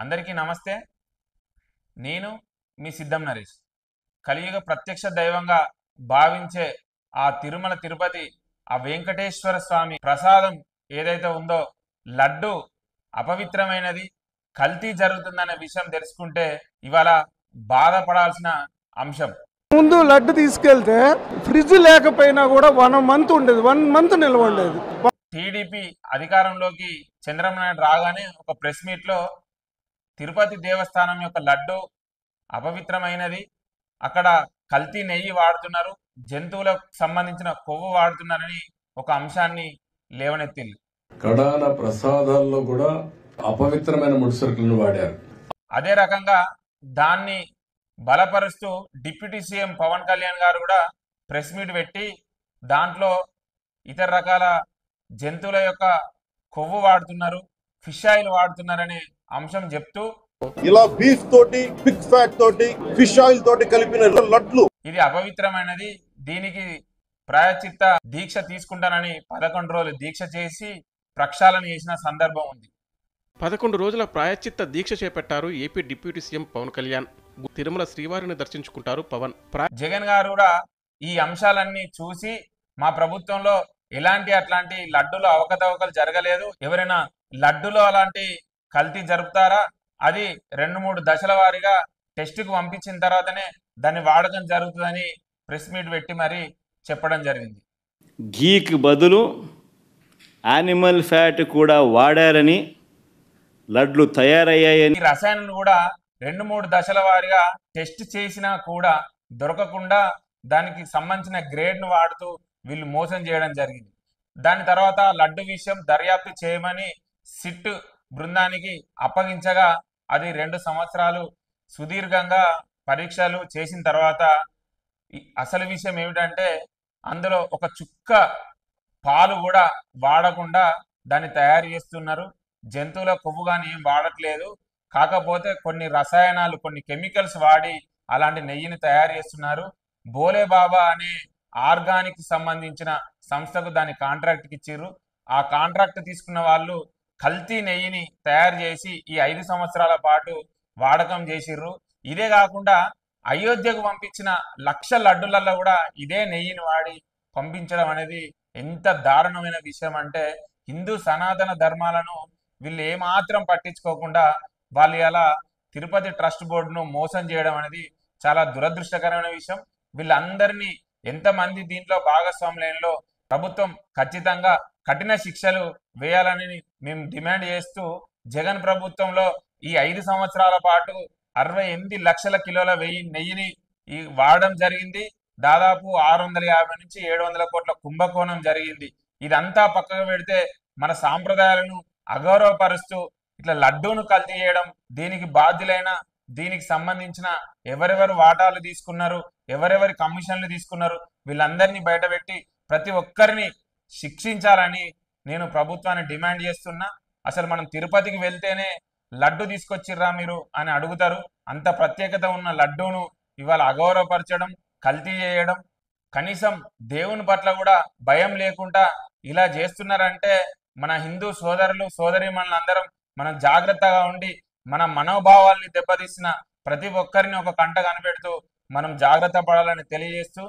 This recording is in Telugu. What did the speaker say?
అందరికీ నమస్తే. నేను మీ సిద్ధం నరేష్. కలియుగ ప్రత్యక్ష దైవంగా భావించే ఆ తిరుమల తిరుపతి ఆ వెంకటేశ్వర స్వామి ప్రసాదం ఏదైతే ఉందో లడ్డు అపవిత్రమైనది, కల్తీ జరుగుతుందనే విషయం తెలుసుకుంటే ఇవాళ బాధపడాల్సిన అంశం. ముందు లడ్డు తీసుకెళ్తే ఫ్రిడ్జ్ లేకపోయినా కూడా 1 మంత్ ఉండేది, 1 మంత్ నిల్వ ఉండేది. టీడీపీ అధికారంలోకి చంద్రబాబు నాయుడు రాగానే ఒక ప్రెస్ మీట్లో తిరుపతి దేవస్థానం యొక్క లడ్డు అపవిత్రమైనది, అక్కడ కల్తీ నెయ్యి వాడుతున్నారు, జంతువులకు సంబంధించిన కొవ్వు వాడుతున్నారని ఒక అంశాన్ని లేవనెత్తింది. కడాన ప్రసాదాల్లో కూడా అపవిత్రమైన ముడిసరుకులను వాడారు. అదే రకంగా దాన్ని బలపరుస్తూ డిప్యూటీ సీఎం పవన్ కళ్యాణ్ గారు కూడా ప్రెస్ మీట్ పెట్టి దాంట్లో ఇతర రకాల జంతువుల యొక్క కొవ్వు వాడుతున్నారు, ఫిష్ ఆయిల్ వాడుతున్నారనే అంశం చెప్తూ ఇలా బీఫ్ తోటి, పిగ్ ఫ్యాట్ తోటి, ఫిష్ ఆయిల్ తోటి కలిపిన లడ్లు ఇది అపవిత్రమైనది, దీనికి ప్రాయశ్చిత్త దీక్ష తీసుకుంటానని 11 రోజులు దీక్ష చేసి ప్రక్షాళన చేసిన సందర్భం ఉంది. 11 రోజుల ప్రాయశ్చిత్త దీక్ష చేపట్టారు AP deputy CM Pawan Kalyan. Tirumala శ్రీవారిని దర్శించుకుంటారు పవన్. జగన్ గారు కూడా ఈ అంశాలన్నీ చూసి మా ప్రభుత్వంలో ఎలాంటి అట్లాంటి లడ్డులో అవకతవకలు జరగలేదు, ఎవరైనా లడ్డులో అలాంటి కల్తీ జరుపుతారా, అది 2-3 దశల వారీగా టెస్టుకు పంపించిన తర్వాతనే దాన్ని వాడకం జరుగుతుందని ప్రెస్ మీట్ పెట్టి మరీ చెప్పడం జరిగింది. ఘీకి బదులు యానిమల్ ఫ్యాట్ కూడా వాడారని, లడ్లు తయారయ్యాయని. ఈ రసాయనాలు కూడా 2-3 దశల వారీగా టెస్ట్ చేసినా కూడా దొరకకుండా దానికి సంబంధించిన గ్రేడ్ను వాడుతూ వీళ్ళు మోసం చేయడం జరిగింది. దాని తర్వాత లడ్డు విషయం దర్యాప్తు చేయమని సిట్ బృందానికి అప్పగించగా అది 2 సంవత్సరాలు సుదీర్ఘంగా పరీక్షలు చేసిన తర్వాత అసలు విషయం ఏమిటంటే అందులో ఒక చుక్క పాలు కూడా వాడకుండా దాన్ని తయారు చేస్తున్నారు. జంతువుల కొవ్వు కానీ ఏం వాడట్లేదు, కాకపోతే కొన్ని రసాయనాలు, కొన్ని కెమికల్స్ వాడి అలాంటి నెయ్యిని తయారు చేస్తున్నారు. బోలే బాబా అనే ఆర్గానిక్ సంబంధించిన సంస్థకు దాని కాంట్రాక్ట్కి ఇచ్చిర్రు. ఆ కాంట్రాక్ట్ తీసుకున్న వాళ్ళు కల్తీ నెయ్యిని తయారు చేసి ఈ 5 సంవత్సరాల పాటు వాడకం చేసిర్రు. ఇదే కాకుండా అయోధ్యకు పంపించిన 1,00,000 లడ్డులలో కూడా ఇదే నెయ్యిని వాడి పంపించడం అనేది ఎంత దారుణమైన విషయం అంటే, హిందూ సనాతన ధర్మాలను వీళ్ళు ఏమాత్రం పట్టించుకోకుండా వాళ్ళు ఇలా తిరుపతి ట్రస్ట్ బోర్డును మోసం చేయడం అనేది చాలా దురదృష్టకరమైన విషయం. వీళ్ళందరినీ ఎంతమంది దీంట్లో భాగస్వాములైనలో ప్రభుత్వం ఖచ్చితంగా కఠిన శిక్షలు వేయాలని మేము డిమాండ్ చేస్తూ, జగన్ ప్రభుత్వంలో ఈ 5 సంవత్సరాల పాటు 68 లక్షల కిలోల నెయ్యిని వాడడం జరిగింది. దాదాపు 650 నుంచి 700 కోట్ల కుంభకోణం జరిగింది. ఇదంతా పక్కకు పెడితే మన సాంప్రదాయాలను అగౌరవపరుస్తూ ఇట్లా లడ్డూను కల్తీ చేయడం, దీనికి బాధ్యులైన, దీనికి సంబంధించిన ఎవరెవరు వాటాలు తీసుకున్నారు, ఎవరెవరి కమిషన్లు తీసుకున్నారు, వీళ్ళందరినీ బయటపెట్టి ప్రతి ఒక్కరిని శిక్షించాలని నేను ప్రభుత్వాన్ని డిమాండ్ చేస్తున్నా. అసలు మనం తిరుపతికి వెళ్తేనే లడ్డు తీసుకొచ్చిర్రా మీరు అని అడుగుతారు. అంత ప్రత్యేకత ఉన్న లడ్డూను ఇవాళ అగౌరవపరచడం, కల్తీ చేయడం, కనీసం దేవుని పట్ల కూడా భయం లేకుండా ఇలా చేస్తున్నారంటే మన హిందూ సోదరులు సోదరీమణులందరం మనం జాగ్రత్తగా ఉండి మన మనోభావాల్ని దెబ్బతీసిన ప్రతి ఒక్కరిని ఒక కంట కనిపెడుతూ మనం జాగ్రత్త పడాలని తెలియజేస్తూ